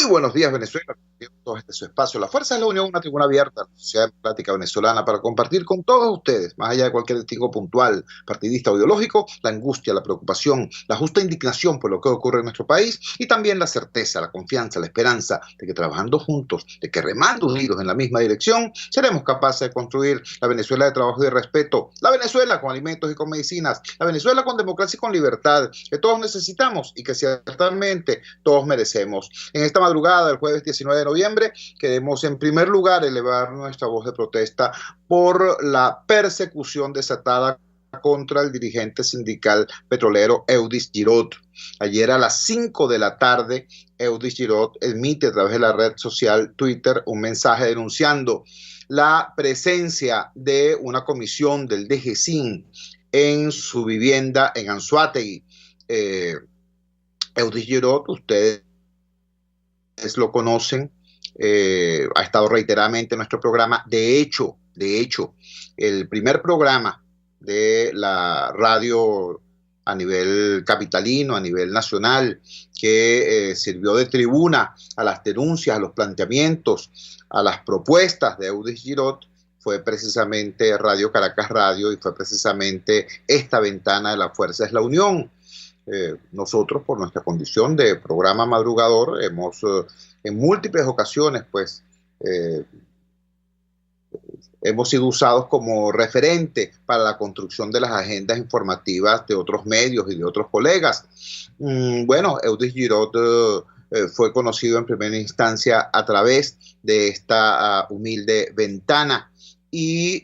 buenos días, Venezuela. Todo este es su espacio. La Fuerza de la Unión, una tribuna abierta a la sociedad democrática venezolana para compartir con todos ustedes, más allá de cualquier distingo puntual, partidista o ideológico, la angustia, la preocupación, la justa indignación por lo que ocurre en nuestro país y también la certeza, la confianza, la esperanza de que trabajando juntos, de que remando unidos en la misma dirección, seremos capaces de construir la Venezuela de trabajo y de respeto, la Venezuela con alimentos y con medicinas, la Venezuela con democracia y con libertad, que todos necesitamos y que ciertamente todos merecemos. En esta madrugada del jueves 19 de noviembre queremos en primer lugar elevar nuestra voz de protesta por la persecución desatada contra el dirigente sindical petrolero Eudis Girot. Ayer a las 5 de la tarde, Eudis Girot emite a través de la red social Twitter un mensaje denunciando la presencia de una comisión del DGCIN en su vivienda en Anzoátegui. Eudis Girot, ustedes lo conocen, ha estado reiteradamente en nuestro programa. De hecho, el primer programa de la radio a nivel capitalino, a nivel nacional, que sirvió de tribuna a las denuncias, a los planteamientos, a las propuestas de Eudis Girot, fue precisamente Radio Caracas Radio y fue precisamente esta ventana de La Fuerza es la Unión. Nosotros, por nuestra condición de programa madrugador, hemos en múltiples ocasiones hemos sido usados como referente para la construcción de las agendas informativas de otros medios y de otros colegas. Bueno, Eudis Girot fue conocido en primera instancia a través de esta humilde ventana. Y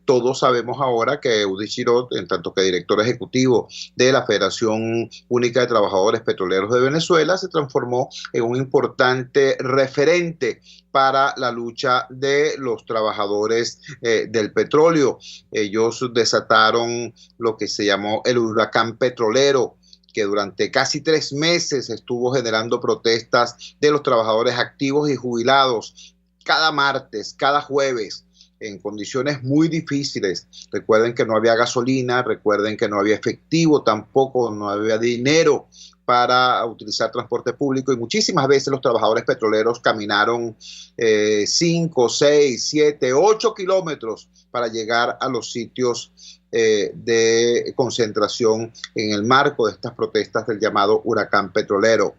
todos sabemos ahora que Eudis Girot, en tanto que director ejecutivo de la Federación Única de Trabajadores Petroleros de Venezuela, se transformó en un importante referente para la lucha de los trabajadores del petróleo. Ellos desataron lo que se llamó el huracán petrolero, que durante casi 3 meses estuvo generando protestas de los trabajadores activos y jubilados cada martes, cada jueves, en condiciones muy difíciles. Recuerden que no había gasolina, recuerden que no había efectivo, tampoco no había dinero para utilizar transporte público y muchísimas veces los trabajadores petroleros caminaron 5, 6, 7, 8 kilómetros para llegar a los sitios de concentración en el marco de estas protestas del llamado huracán petrolero.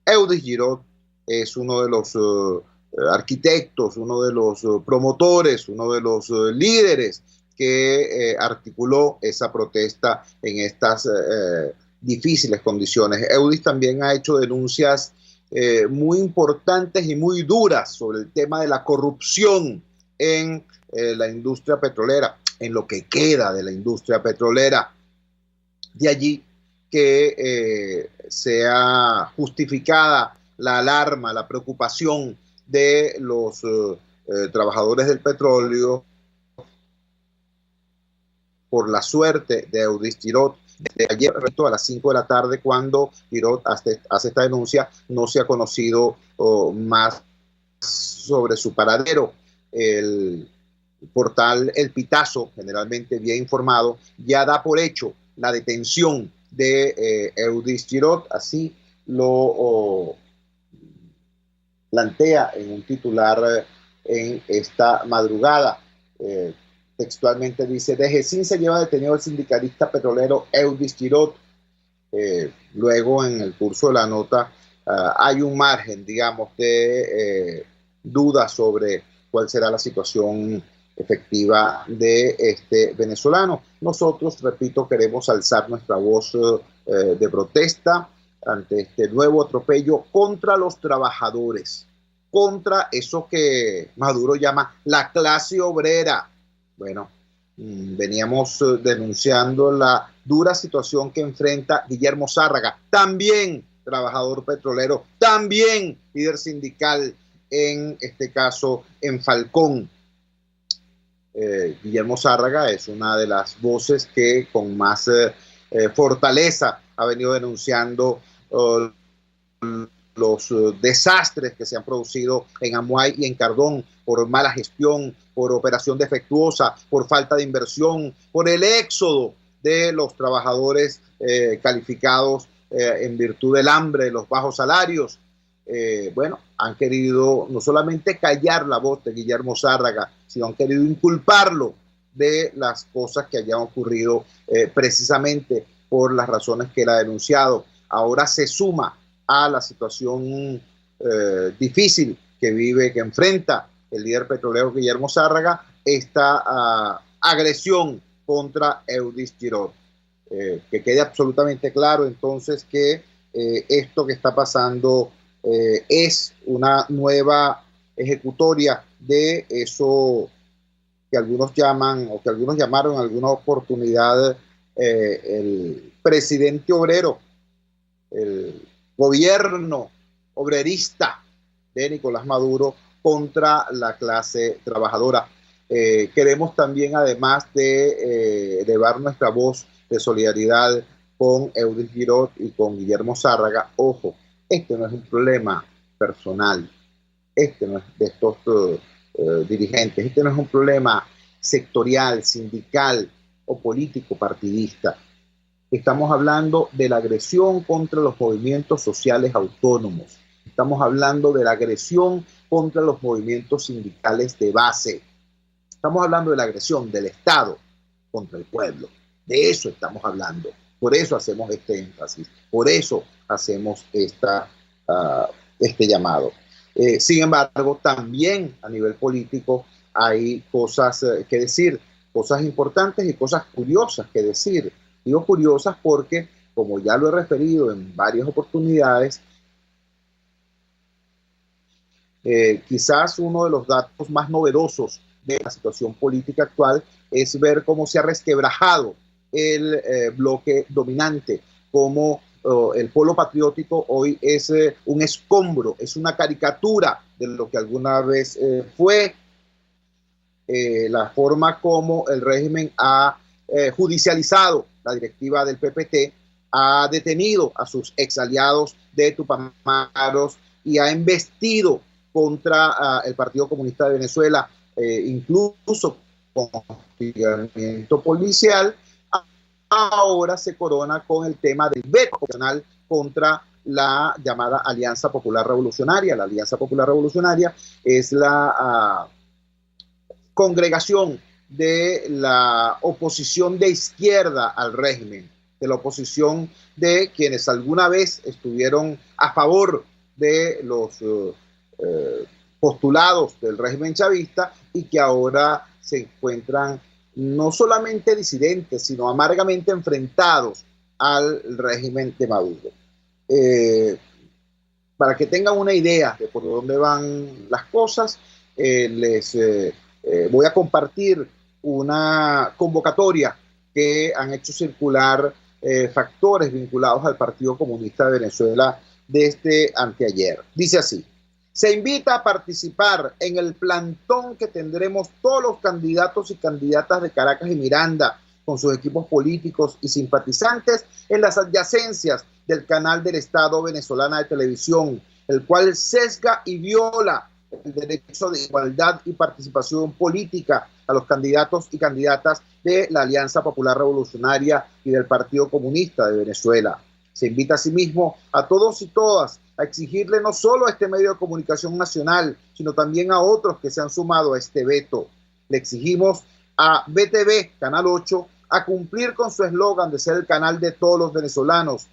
Eudis Girot es uno de los arquitectos, uno de los promotores, uno de los líderes que articuló esa protesta en estas difíciles condiciones. Eudis también ha hecho denuncias muy importantes y muy duras sobre el tema de la corrupción en la industria petrolera, en lo que queda de la industria petrolera. De allí que sea justificada la alarma, la preocupación de los trabajadores del petróleo por la suerte de Eudis Girot. Desde ayer a las 5 de la tarde, cuando Girot hace esta denuncia, no se ha conocido más sobre su paradero. El portal El Pitazo, generalmente bien informado, ya da por hecho la detención de Eudis Girot. Así lo plantea en un titular en esta madrugada. Textualmente dice: DGCIN se lleva detenido al sindicalista petrolero Eudis Girot. Luego, en el curso de la nota, hay un margen, digamos, de dudas sobre cuál será la situación efectiva de este venezolano. Nosotros, repito, queremos alzar nuestra voz de protesta ante este nuevo atropello contra los trabajadores, contra eso que Maduro llama la clase obrera. Bueno, veníamos denunciando la dura situación que enfrenta Guillermo Zárraga, también trabajador petrolero, también líder sindical, en este caso en Falcón. Guillermo Zárraga es una de las voces que con más fortaleza ha venido denunciando los desastres que se han producido en Amuay y en Cardón por mala gestión, por operación defectuosa, por falta de inversión, por el éxodo de los trabajadores calificados en virtud del hambre, de los bajos salarios. bueno, han querido no solamente callar la voz de Guillermo Zárraga, sino han querido inculparlo de las cosas que hayan ocurrido precisamente por las razones que él ha denunciado. Ahora se suma a la situación difícil que vive, que enfrenta el líder petrolero Guillermo Zárraga, esta agresión contra Eudis Girot. Que quede absolutamente claro entonces que esto que está pasando es una nueva ejecutoria de eso que algunos llaman, o que algunos llamaron en alguna oportunidad, el presidente obrero, el gobierno obrerista de Nicolás Maduro contra la clase trabajadora. Queremos también, además de elevar nuestra voz de solidaridad con Eudis Girot y con Guillermo Zárraga, ojo, este no es un problema personal, este no es de estos dirigentes, este no es un problema sectorial, sindical o político partidista. Estamos hablando de la agresión contra los movimientos sociales autónomos. Estamos hablando de la agresión contra los movimientos sindicales de base. Estamos hablando de la agresión del Estado contra el pueblo. De eso estamos hablando. Por eso hacemos este énfasis. Por eso hacemos este llamado. Sin embargo, también a nivel político hay cosas que decir, cosas importantes y cosas curiosas que decir. Digo curiosas porque, como ya lo he referido en varias oportunidades, quizás uno de los datos más novedosos de la situación política actual es ver cómo se ha resquebrajado el bloque dominante, cómo el polo patriótico hoy es un escombro, es una caricatura de lo que alguna vez fue, la forma como el régimen ha judicializado la directiva del PPT, ha detenido a sus exaliados de Tupamaros y ha embestido contra el Partido Comunista de Venezuela, incluso con hostigamiento policial. Ahora se corona con el tema del veto constitucional contra la llamada Alianza Popular Revolucionaria. La Alianza Popular Revolucionaria es la congregación de la oposición de izquierda al régimen, de la oposición de quienes alguna vez estuvieron a favor de los postulados del régimen chavista y que ahora se encuentran no solamente disidentes, sino amargamente enfrentados al régimen de Maduro. Para que tengan una idea de por dónde van las cosas, les voy a compartir una convocatoria que han hecho circular factores vinculados al Partido Comunista de Venezuela desde anteayer. Dice así: se invita a participar en el plantón que tendremos todos los candidatos y candidatas de Caracas y Miranda con sus equipos políticos y simpatizantes en las adyacencias del canal del Estado venezolana de televisión, el cual sesga y viola el derecho de igualdad y participación política a los candidatos y candidatas de la Alianza Popular Revolucionaria y del Partido Comunista de Venezuela. Se invita asimismo a todos y todas a exigirle no solo a este medio de comunicación nacional, sino también a otros que se han sumado a este veto. Le exigimos a BTV, Canal 8, a cumplir con su eslogan de ser el canal de todos los venezolanos.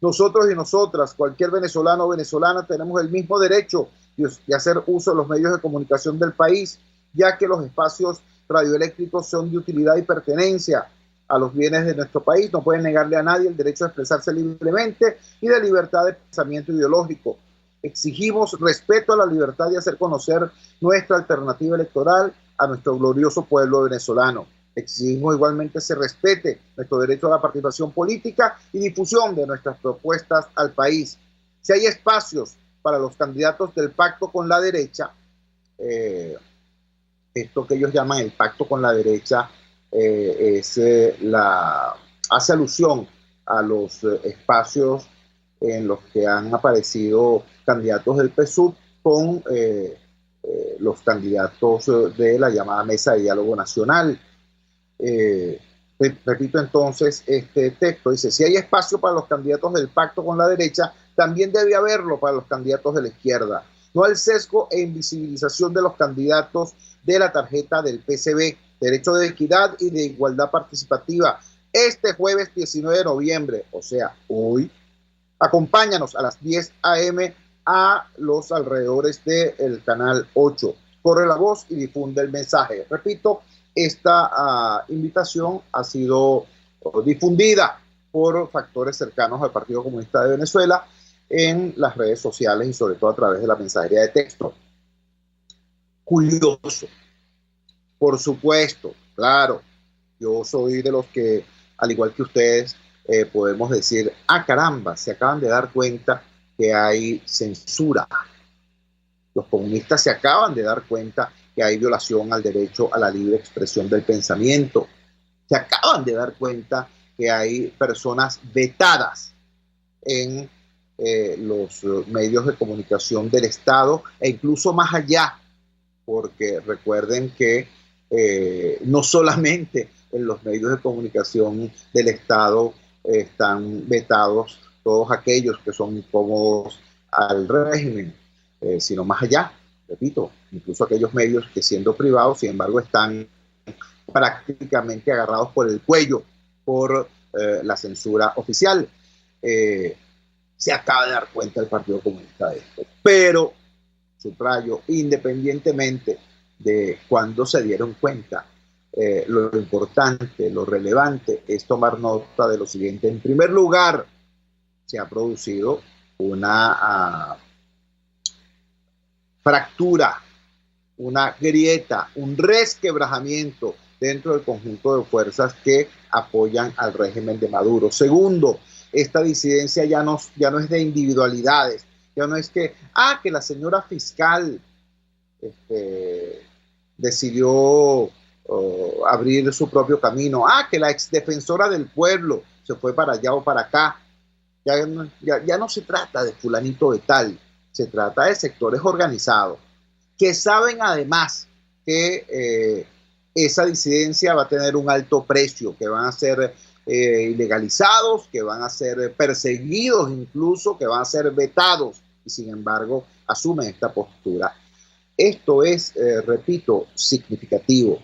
Nosotros y nosotras, cualquier venezolano o venezolana, tenemos el mismo derecho de hacer uso de los medios de comunicación del país, ya que los espacios radioeléctricos son de utilidad y pertenencia a los bienes de nuestro país. No pueden negarle a nadie el derecho a expresarse libremente y de libertad de pensamiento ideológico. Exigimos respeto a la libertad de hacer conocer nuestra alternativa electoral a nuestro glorioso pueblo venezolano. Exigimos igualmente se respete nuestro derecho a la participación política y difusión de nuestras propuestas al país. Si hay espacios para los candidatos del pacto con la derecha, esto que ellos llaman el pacto con la derecha, hace alusión a los espacios en los que han aparecido candidatos del PSUV con los candidatos de la llamada Mesa de Diálogo Nacional. Repito entonces este texto, dice: si hay espacio para los candidatos del pacto con la derecha, también debe haberlo para los candidatos de la izquierda. No al sesgo e invisibilización de los candidatos de la tarjeta del PCB, derecho de equidad y de igualdad participativa. Este jueves 19 de noviembre, o sea, hoy, acompáñanos a las 10 a.m. a los alrededores del canal 8. Corre la voz y difunde el mensaje. Repito, esta invitación ha sido difundida por factores cercanos al Partido Comunista de Venezuela en las redes sociales y sobre todo a través de la mensajería de texto. Curioso, por supuesto, claro, yo soy de los que, al igual que ustedes, podemos decir, caramba, se acaban de dar cuenta que hay censura. Los comunistas se acaban de dar cuenta que hay violación al derecho a la libre expresión del pensamiento. Se acaban de dar cuenta que hay personas vetadas en los medios de comunicación del Estado e incluso más allá, porque recuerden que no solamente en los medios de comunicación del Estado están vetados todos aquellos que son incómodos al régimen, sino más allá, repito, incluso aquellos medios que siendo privados, sin embargo, están prácticamente agarrados por el cuello por la censura oficial. Se acaba de dar cuenta el Partido Comunista de esto, pero, subrayo, independientemente de cuando se dieron cuenta, lo importante, lo relevante es tomar nota de lo siguiente. En primer lugar, se ha producido una fractura, una grieta, un resquebrajamiento dentro del conjunto de fuerzas que apoyan al régimen de Maduro. Segundo, esta disidencia ya no es de individualidades, ya no es que la señora fiscal decidió abrir su propio camino, que la exdefensora del pueblo se fue para allá o para acá. Ya no se trata de fulanito de tal, se trata de sectores organizados que saben además que esa disidencia va a tener un alto precio, que van a ser ilegalizados, que van a ser perseguidos incluso, que van a ser vetados, y sin embargo asumen esta postura. Esto es, repito, significativo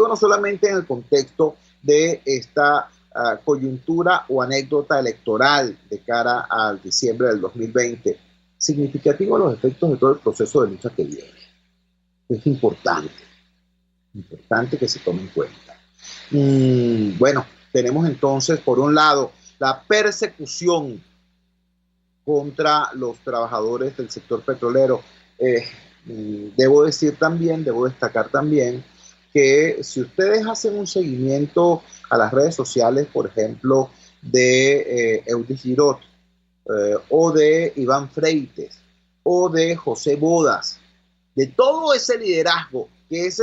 no solamente en el contexto de esta coyuntura o anécdota electoral de cara al diciembre del 2020, significativo los efectos de todo el proceso de lucha que viene. Es importante que se tome en cuenta. Bueno, tenemos entonces, por un lado, la persecución contra los trabajadores del sector petrolero. Debo destacar también que si ustedes hacen un seguimiento a las redes sociales, por ejemplo, de Eudis Girot, o de Iván Freites, o de José Bodas, de todo ese liderazgo, que es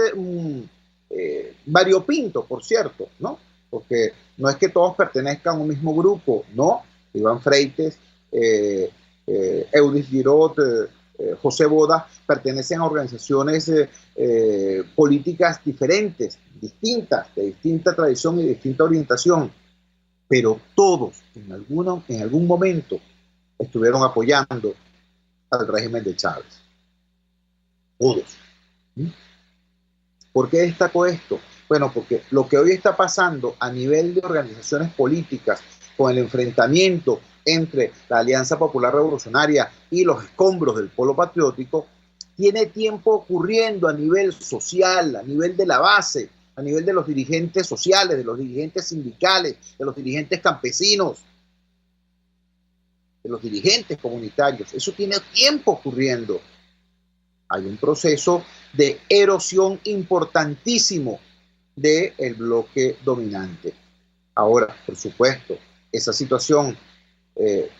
variopinto, por cierto, ¿no? Porque no es que todos pertenezcan a un mismo grupo, no. Iván Freites, Eudis Girot, José Bodas pertenecen a organizaciones políticas diferentes, distintas, de distinta tradición y de distinta orientación, pero todos en algún momento estuvieron apoyando al régimen de Chávez. Todos. ¿Por qué destaco esto? Bueno, porque lo que hoy está pasando a nivel de organizaciones políticas con el enfrentamiento entre la Alianza Popular Revolucionaria y los escombros del Polo Patriótico, tiene tiempo ocurriendo a nivel social, a nivel de la base, a nivel de los dirigentes sociales, de los dirigentes sindicales, de los dirigentes campesinos, de los dirigentes comunitarios. Eso tiene tiempo ocurriendo. Hay un proceso de erosión importantísimo del bloque dominante. Ahora, por supuesto, esa situación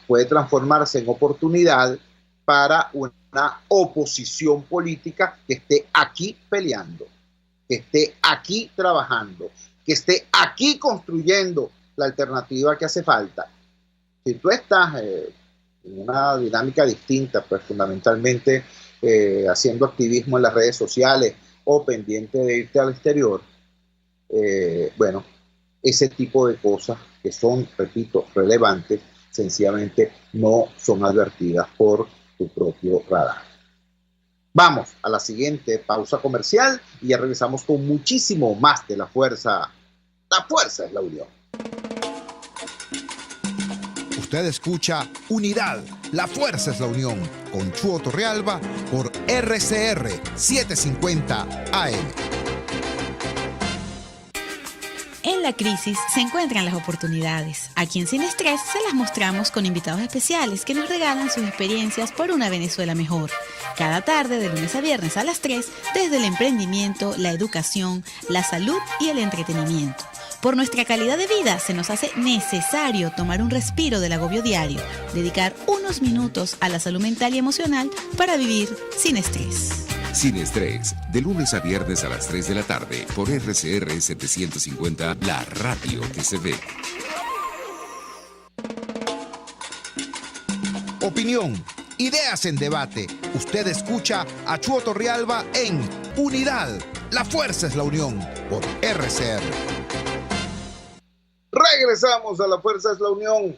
puede transformarse en oportunidad para una oposición política que esté aquí peleando, que esté aquí trabajando, que esté aquí construyendo la alternativa que hace falta. Si tú estás en una dinámica distinta, pues fundamentalmente haciendo activismo en las redes sociales o pendiente de irte al exterior, bueno, ese tipo de cosas que son, repito, relevantes, sencillamente no son advertidas por tu propio radar. Vamos a la siguiente pausa comercial y ya regresamos con muchísimo más de La Fuerza. La fuerza es la unión. Usted escucha Unidad, la fuerza es la unión, con Chuo Torrealba por RCR 750 AM. En la crisis se encuentran las oportunidades. Aquí en Sin Estrés se las mostramos con invitados especiales que nos regalan sus experiencias por una Venezuela mejor. Cada tarde, de lunes a viernes a las 3, desde el emprendimiento, la educación, la salud y el entretenimiento. Por nuestra calidad de vida se nos hace necesario tomar un respiro del agobio diario, dedicar unos minutos a la salud mental y emocional para vivir sin estrés. Sin Estrés, de lunes a viernes a las 3 de la tarde por RCR 750, la radio que se ve. Opinión, ideas en debate. Usted escucha a Chuo Torrealba en Unidad, la fuerza es la unión por RCR. Regresamos a La Fuerza es la Unión.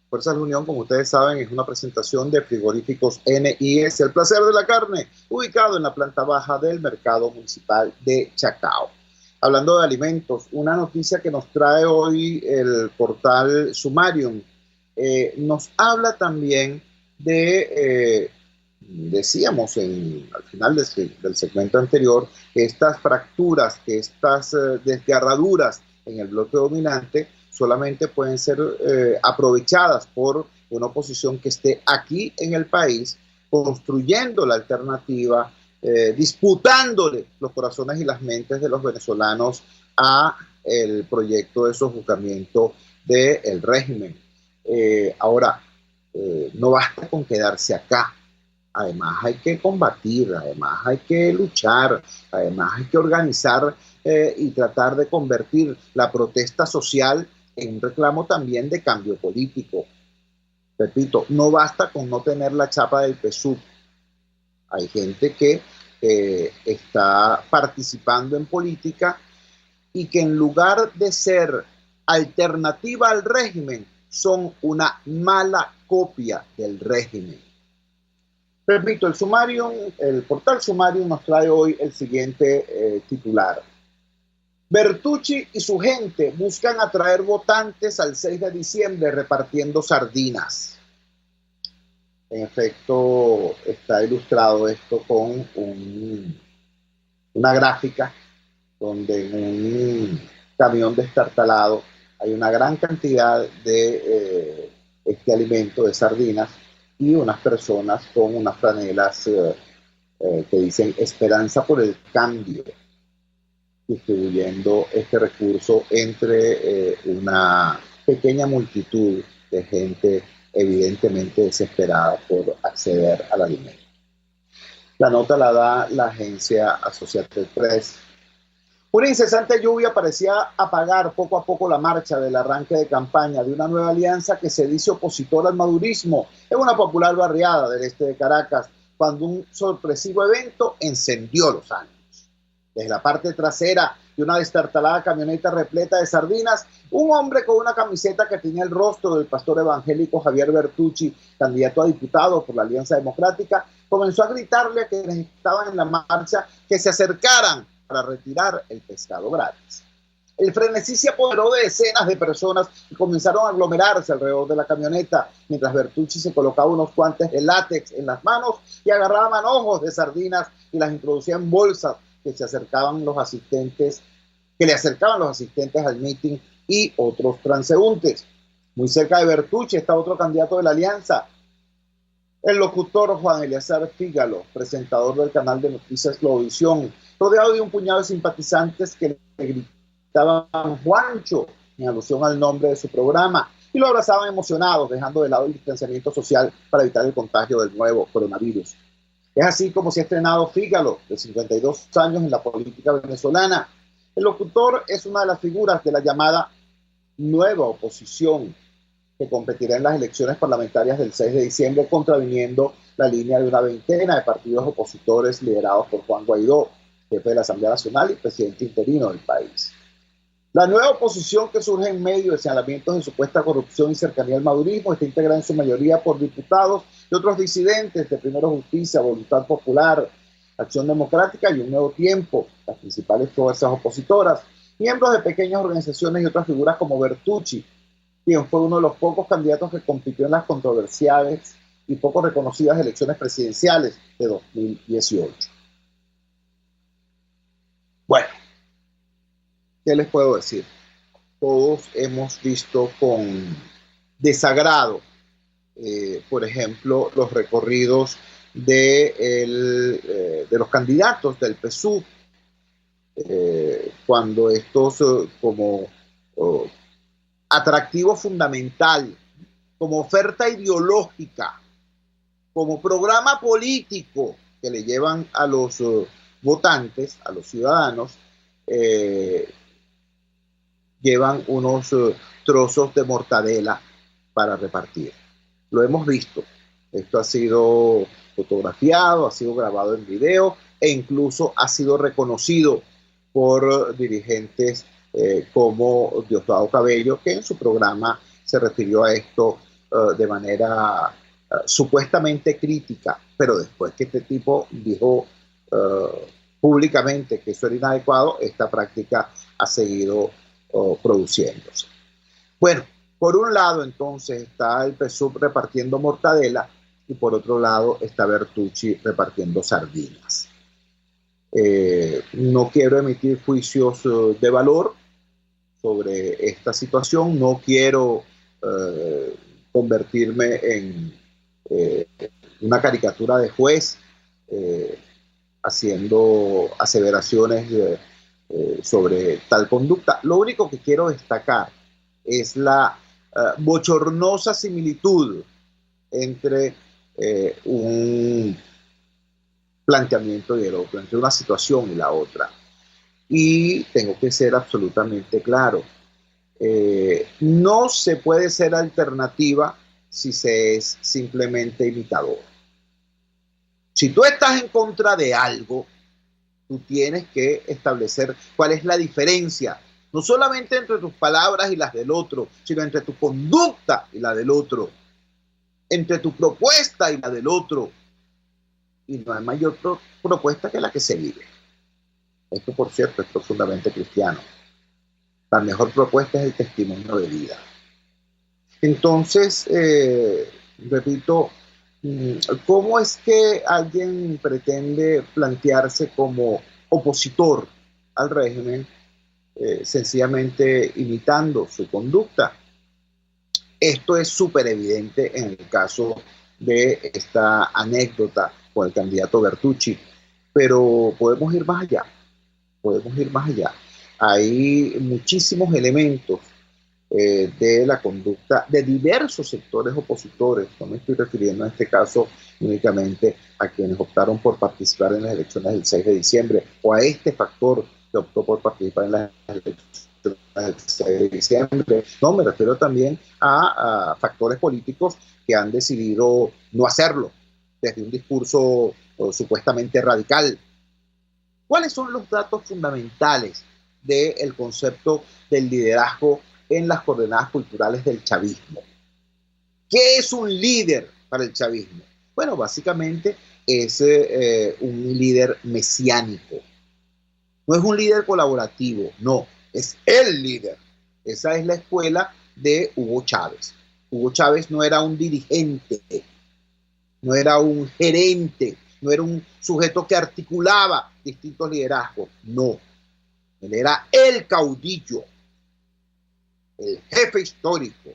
Fuerza es la Unión, como ustedes saben, es una presentación de Frigoríficos NIS, el placer de la carne, ubicado en la planta baja del Mercado Municipal de Chacao. Hablando de alimentos, una noticia que nos trae hoy el portal Sumarium nos habla también de, decíamos al final del segmento anterior, que estas fracturas, que estas desgarraduras en el bloque dominante solamente pueden ser aprovechadas por una oposición que esté aquí en el país, construyendo la alternativa, disputándole los corazones y las mentes de los venezolanos a el proyecto de sojuzgamiento del régimen. Ahora, no basta con quedarse acá. Además hay que combatir, además hay que luchar, además hay que organizar y tratar de convertir la protesta social en un reclamo también de cambio político. Repito, no basta con no tener la chapa del PSUV. Hay gente que está participando en política y que en lugar de ser alternativa al régimen, son una mala copia del régimen. Repito, el portal Sumarium nos trae hoy el siguiente titular. Bertucci y su gente buscan atraer votantes al 6 de diciembre repartiendo sardinas. En efecto, está ilustrado esto con una gráfica donde en un camión destartalado hay una gran cantidad de este alimento de sardinas y unas personas con unas franelas que dicen Esperanza por el Cambio, distribuyendo este recurso entre una pequeña multitud de gente evidentemente desesperada por acceder al alimento. La nota la da la agencia Associated Press. Una incesante lluvia parecía apagar poco a poco la marcha del arranque de campaña de una nueva alianza que se dice opositora al madurismo en una popular barriada del este de Caracas, cuando un sorpresivo evento encendió los ánimos. Desde la parte trasera de una destartalada camioneta repleta de sardinas, un hombre con una camiseta que tenía el rostro del pastor evangélico Javier Bertucci, candidato a diputado por la Alianza Democrática, comenzó a gritarle a quienes estaban en la marcha que se acercaran para retirar el pescado gratis. El frenesí se apoderó de decenas de personas y comenzaron a aglomerarse alrededor de la camioneta, mientras Bertucci se colocaba unos guantes de látex en las manos y agarraba manojos de sardinas y las introducía en bolsas que le acercaban los asistentes al meeting y otros transeúntes. Muy cerca de Bertucci está otro candidato de la alianza, el locutor Juan Eleazar Fígalo, presentador del canal de noticias Globovisión, rodeado de un puñado de simpatizantes que le gritaban Juancho en alusión al nombre de su programa y lo abrazaban emocionados, dejando de lado el distanciamiento social para evitar el contagio del nuevo coronavirus. Es así como se ha estrenado Fígalo, de 52 años en la política venezolana. El locutor es una de las figuras de la llamada nueva oposición, que competirá en las elecciones parlamentarias del 6 de diciembre, contraviniendo la línea de una veintena de partidos opositores liderados por Juan Guaidó, jefe de la Asamblea Nacional y presidente interino del país. La nueva oposición que surge en medio de señalamientos de supuesta corrupción y cercanía al madurismo está integrada en su mayoría por diputados y otros disidentes de Primero Justicia, Voluntad Popular, Acción Democrática y Un Nuevo Tiempo, las principales fuerzas opositoras, miembros de pequeñas organizaciones y otras figuras como Bertucci, quien fue uno de los pocos candidatos que compitió en las controversiales y poco reconocidas elecciones presidenciales de 2018. Bueno, ¿qué les puedo decir? Todos hemos visto con desagrado, por ejemplo, los recorridos de los candidatos del PSUV, cuando estos como atractivo fundamental, como oferta ideológica, como programa político que le llevan a los votantes, a los ciudadanos, llevan unos trozos de mortadela para repartir. Lo hemos visto. Esto ha sido fotografiado, ha sido grabado en video e incluso ha sido reconocido por dirigentes como Diosdado Cabello, que en su programa se refirió a esto de manera supuestamente crítica, pero después que este tipo dijo públicamente que eso era inadecuado, esta práctica ha seguido produciéndose. Bueno, por un lado entonces está el PSUV repartiendo mortadela y por otro lado está Bertucci repartiendo sardinas. No quiero emitir juicios de valor sobre esta situación, no quiero convertirme en una caricatura de juez haciendo aseveraciones sobre tal conducta. Lo único que quiero destacar es la bochornosa similitud entre un planteamiento y el otro, entre una situación y la otra. Y tengo que ser absolutamente claro. No se puede ser alternativa si se es simplemente imitador. Si tú estás en contra de algo, tú tienes que establecer cuál es la diferencia, no solamente entre tus palabras y las del otro, sino entre tu conducta y la del otro, entre tu propuesta y la del otro. Y no hay mayor propuesta que la que se vive. Esto, por cierto, es profundamente cristiano. La mejor propuesta es el testimonio de vida. Entonces, repito, ¿cómo es que alguien pretende plantearse como opositor al régimen sencillamente imitando su conducta? Esto es súper evidente en el caso de esta anécdota con el candidato Bertucci, pero podemos ir más allá, podemos ir más allá. Hay muchísimos elementos de la conducta de diversos sectores opositores. No me estoy refiriendo en este caso únicamente a quienes optaron por participar en las elecciones del 6 de diciembre o a este factor que optó por participar en las elecciones del 6 de diciembre. No, me refiero también a factores políticos que han decidido no hacerlo desde un discurso supuestamente radical. ¿Cuáles son los datos fundamentales del concepto del liderazgo en las coordenadas culturales del chavismo? ¿Qué es un líder para el chavismo? Bueno, básicamente es un líder mesiánico. No es un líder colaborativo, no, es el líder. Esa es la escuela de Hugo Chávez. Hugo Chávez no era un dirigente, no era un gerente, no era un sujeto que articulaba distintos liderazgos, no. Él era el caudillo, el jefe histórico.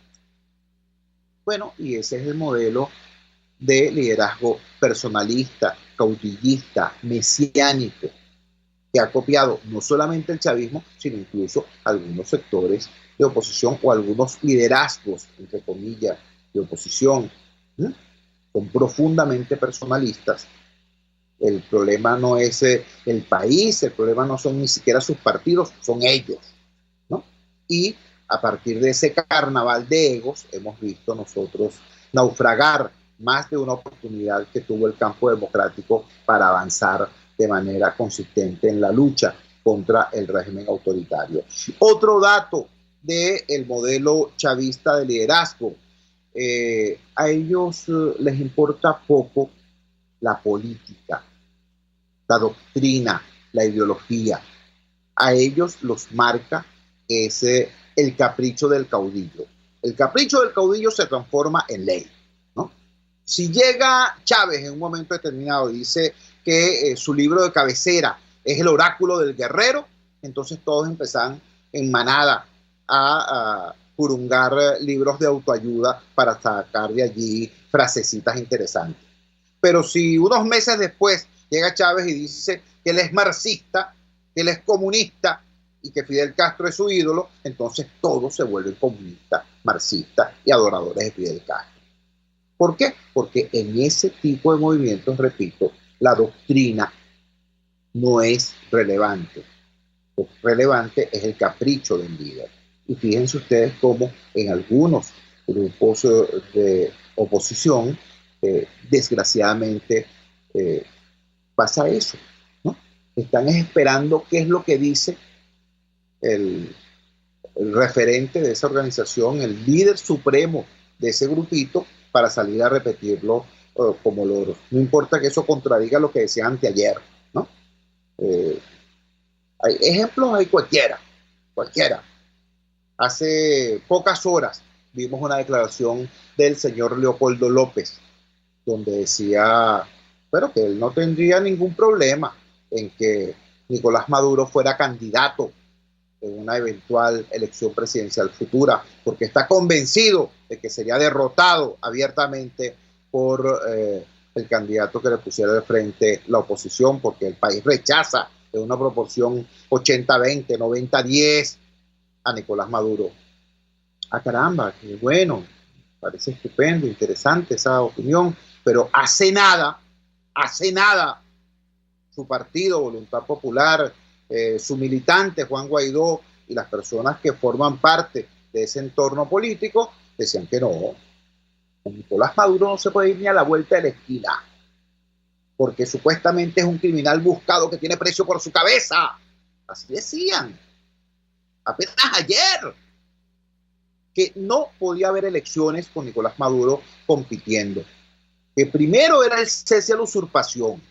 Bueno, y ese es el modelo de liderazgo personalista, caudillista, mesiánico, que ha copiado no solamente el chavismo, sino incluso algunos sectores de oposición o algunos liderazgos, entre comillas, de oposición. Son profundamente personalistas. El problema no es el país, el problema no son ni siquiera sus partidos, son ellos, ¿no? Y a partir de ese carnaval de egos hemos visto nosotros naufragar más de una oportunidad que tuvo el campo democrático para avanzar de manera consistente en la lucha. contra el régimen autoritario. Otro dato del modelo chavista de liderazgo, a ellos les importa poco la política, la doctrina, la ideología. A ellos los marca el capricho del caudillo. El capricho del caudillo se transforma en ley, ¿no? Si llega Chávez en un momento determinado y dice que su libro de cabecera es el oráculo del guerrero, entonces todos empezarán en manada a purungar libros de autoayuda para sacar de allí frasecitas interesantes. Pero si unos meses después llega Chávez y dice que él es marxista, que él es comunista y que Fidel Castro es su ídolo, entonces todos se vuelven comunistas, marxistas y adoradores de Fidel Castro. ¿Por qué? Porque en ese tipo de movimientos, repito, la doctrina no es relevante. Lo relevante es el capricho del líder. Y fíjense ustedes cómo en algunos grupos de oposición, desgraciadamente, pasa eso, ¿no? Están esperando qué es lo que dice el referente de esa organización, el líder supremo de ese grupito, para salir a repetirlo como loros. No importa que eso contradiga lo que decía anteayer, ¿no? Hay ejemplos, hay cualquiera. Hace pocas horas vimos una declaración del señor Leopoldo López, donde decía, pero que él no tendría ningún problema en que Nicolás Maduro fuera candidato en una eventual elección presidencial futura, porque está convencido de que sería derrotado abiertamente por el candidato que le pusiera de frente la oposición, porque el país rechaza en una proporción 80-20, 90-10 a Nicolás Maduro. Ah, caramba, qué bueno, parece estupendo, interesante esa opinión, pero hace nada, su partido, Voluntad Popular, su militante Juan Guaidó y las personas que forman parte de ese entorno político decían que no, con Nicolás Maduro no se puede ir ni a la vuelta de la esquina, porque supuestamente es un criminal buscado que tiene precio por su cabeza. Así decían, apenas ayer, que no podía haber elecciones con Nicolás Maduro compitiendo, que primero era el cese a la usurpación.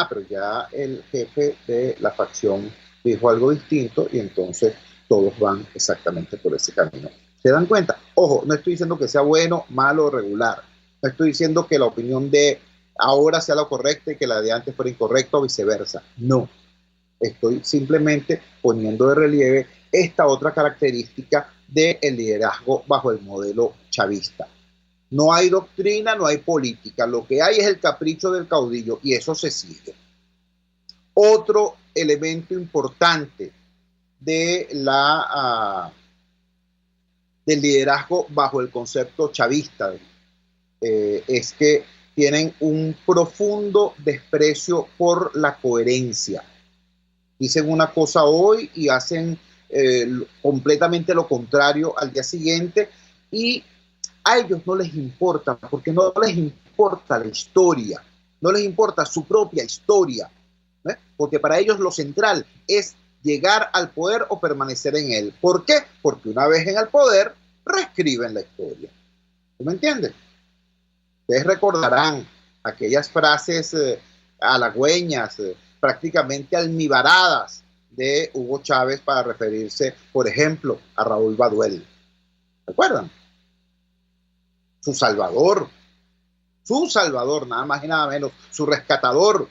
Pero ya el jefe de la facción dijo algo distinto y entonces todos van exactamente por ese camino. ¿Se dan cuenta? Ojo, no estoy diciendo que sea bueno, malo o regular. No estoy diciendo que la opinión de ahora sea la correcta y que la de antes fuera incorrecta o viceversa. No. Estoy simplemente poniendo de relieve esta otra característica del liderazgo bajo el modelo chavista. No hay doctrina, no hay política. Lo que hay es el capricho del caudillo y eso se sigue. Otro elemento importante de del liderazgo bajo el concepto chavista es que tienen un profundo desprecio por la coherencia. Dicen una cosa hoy y hacen completamente lo contrario al día siguiente, y a ellos no les importa, porque no les importa la historia, no les importa su propia historia, ¿eh? Porque para ellos lo central es llegar al poder o permanecer en él. ¿Por qué? Porque una vez en el poder, reescriben la historia. ¿Tú me entiendes? Ustedes recordarán aquellas frases halagüeñas, prácticamente almibaradas de Hugo Chávez para referirse, por ejemplo, a Raúl Baduel. ¿Recuerdan? Su salvador, nada más y nada menos, su rescatador.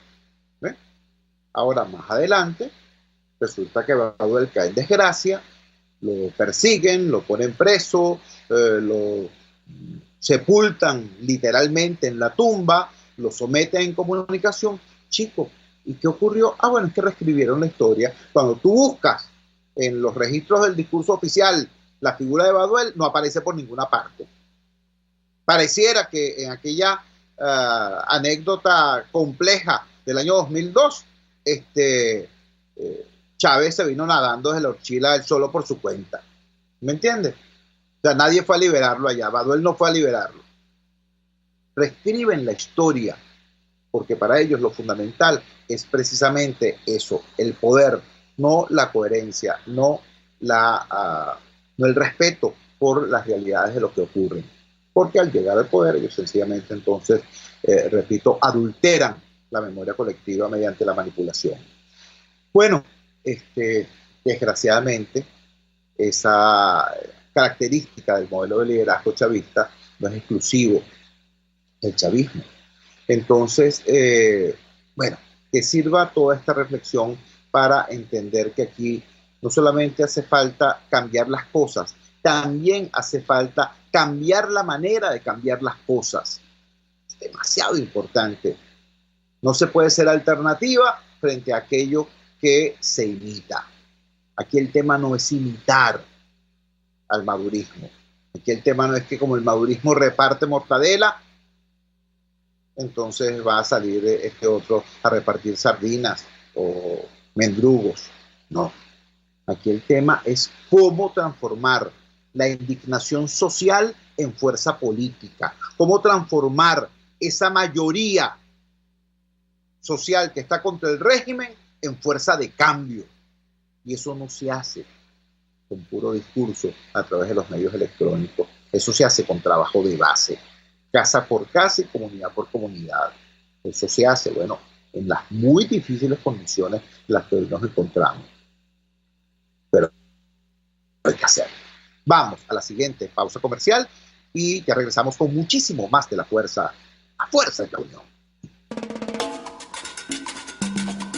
¿Eh? Ahora, más adelante, resulta que Baduel cae en desgracia, lo persiguen, lo ponen preso, lo sepultan literalmente en la tumba, lo someten en comunicación. Chico, ¿y qué ocurrió? Bueno, es que reescribieron la historia. Cuando tú buscas en los registros del discurso oficial la figura de Baduel, no aparece por ninguna parte. Pareciera que en aquella anécdota compleja del año 2002, Chávez se vino nadando desde la horchila él solo por su cuenta. ¿Me entiendes? O sea, nadie fue a liberarlo allá. Baduel no fue a liberarlo. Reescriben la historia. porque para ellos lo fundamental es precisamente eso, el poder, no la coherencia, no el respeto por las realidades de lo que ocurre. Porque al llegar al poder, ellos sencillamente entonces, repito, adulteran la memoria colectiva mediante la manipulación. Bueno, desgraciadamente, esa característica del modelo de liderazgo chavista no es exclusivo del chavismo. Entonces, bueno, que sirva toda esta reflexión para entender que aquí no solamente hace falta cambiar las cosas, también hace falta cambiar la manera de cambiar las cosas. Es demasiado importante. No se puede ser alternativa frente a aquello que se imita. Aquí el tema no es imitar al madurismo. Aquí el tema no es que como el madurismo reparte mortadela, entonces va a salir este otro a repartir sardinas o mendrugos. No. Aquí el tema es cómo transformar la indignación social en fuerza política. Cómo transformar esa mayoría social que está contra el régimen en fuerza de cambio. Y eso no se hace con puro discurso a través de los medios electrónicos. Eso se hace con trabajo de base, casa por casa y comunidad por comunidad. Eso se hace, bueno, en las muy difíciles condiciones en las que hoy nos encontramos. Pero hay que hacerlo. Vamos a la siguiente pausa comercial y ya regresamos con muchísimo más de la fuerza de la unión.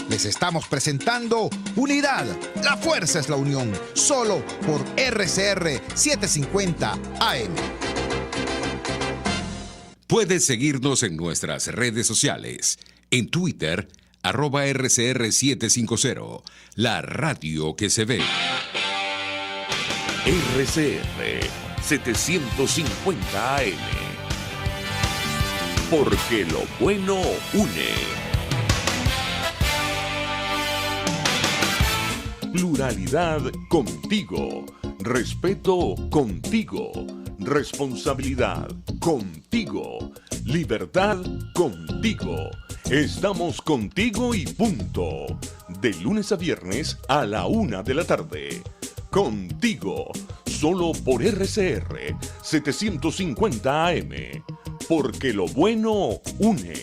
Les estamos presentando Unidad, la fuerza es la unión, solo por RCR 750 AM. Puedes seguirnos en nuestras redes sociales. En Twitter, @RCR750, la radio que se ve. RCR 750 AM. Porque lo bueno une. Pluralidad contigo. Respeto contigo. Responsabilidad contigo. Libertad contigo. Estamos contigo y punto. De lunes a viernes a la 1 de la tarde. Contigo. Solo por RCR 750 AM. Porque lo bueno une.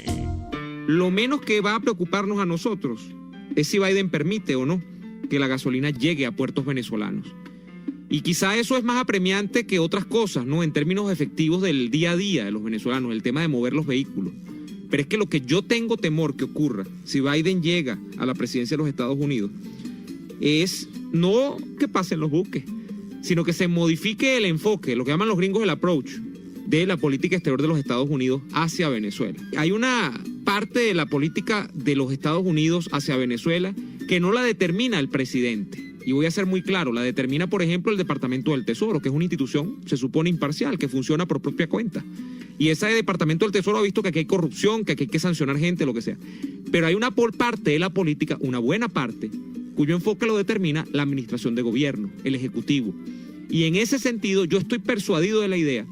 Lo menos que va a preocuparnos a nosotros es si Biden permite o no que la gasolina llegue a puertos venezolanos. Y quizá eso es más apremiante que otras cosas, ¿no? En términos efectivos del día a día de los venezolanos, el tema de mover los vehículos. Pero es que lo que yo tengo temor que ocurra si Biden llega a la presidencia de los Estados Unidos es no que pasen los buques, sino que se modifique el enfoque, lo que llaman los gringos el approach, de la política exterior de los Estados Unidos hacia Venezuela. Hay una parte de la política de los Estados Unidos hacia Venezuela que no la determina el presidente. Y voy a ser muy claro, la determina, por ejemplo, el Departamento del Tesoro, que es una institución, se supone, imparcial, que funciona por propia cuenta. Y ese Departamento del Tesoro ha visto que aquí hay corrupción, que aquí hay que sancionar gente, lo que sea. Pero hay una parte de la política, una buena parte, cuyo enfoque lo determina la administración de gobierno, el Ejecutivo. Y en ese sentido, yo estoy persuadido de la idea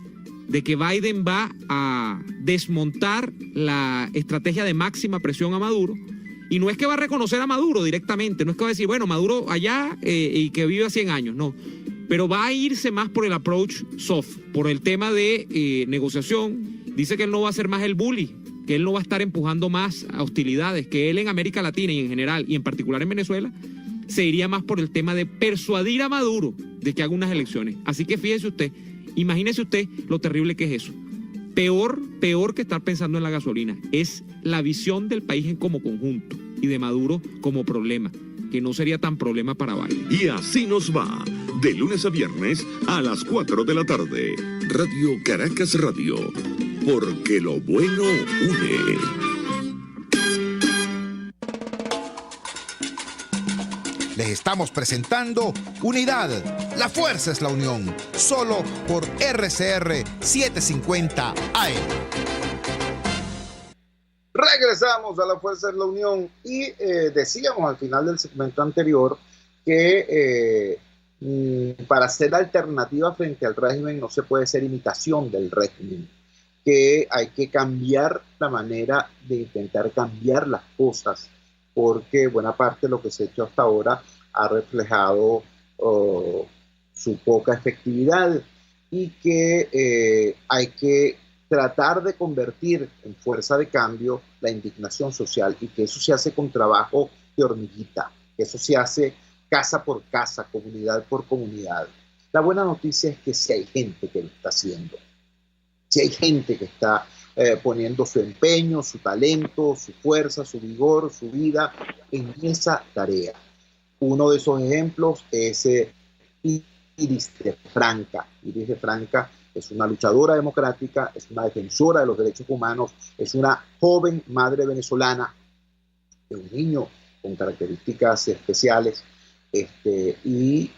de que Biden va a desmontar la estrategia de máxima presión a Maduro. Y no es que va a reconocer a Maduro directamente, no es que va a decir, bueno, Maduro allá y que vive a 100 años, no. Pero va a irse más por el approach soft, por el tema de negociación. Dice que él no va a ser más el bully, que él no va a estar empujando más a hostilidades, que él en América Latina y en general, y en particular en Venezuela, se iría más por el tema de persuadir a Maduro de que haga unas elecciones. Así que fíjese usted, imagínese usted lo terrible que es eso. Peor que estar pensando en la gasolina. Es la visión del país en como conjunto y de Maduro como problema, que no sería tan problema para Biden. Y así nos va, de lunes a viernes a las 4 de la tarde. Radio Caracas Radio, porque lo bueno une. Les estamos presentando Unidad, la fuerza es la unión, solo por RCR 750 AM. Regresamos a la fuerza de la unión y decíamos al final del segmento anterior que para ser alternativa frente al régimen no se puede ser imitación del régimen, que hay que cambiar la manera de intentar cambiar las cosas, porque buena parte de lo que se ha hecho hasta ahora ha reflejado su poca efectividad, y que hay que tratar de convertir en fuerza de cambio la indignación social, y que eso se hace con trabajo de hormiguita, que eso se hace casa por casa, comunidad por comunidad. La buena noticia es que sí hay gente que lo está haciendo, sí hay gente que está poniendo su empeño, su talento, su fuerza, su vigor, su vida en esa tarea. Uno de esos ejemplos es Iris de Franca. Iris de Franca es una luchadora democrática, es una defensora de los derechos humanos, es una joven madre venezolana de un niño con características especiales, y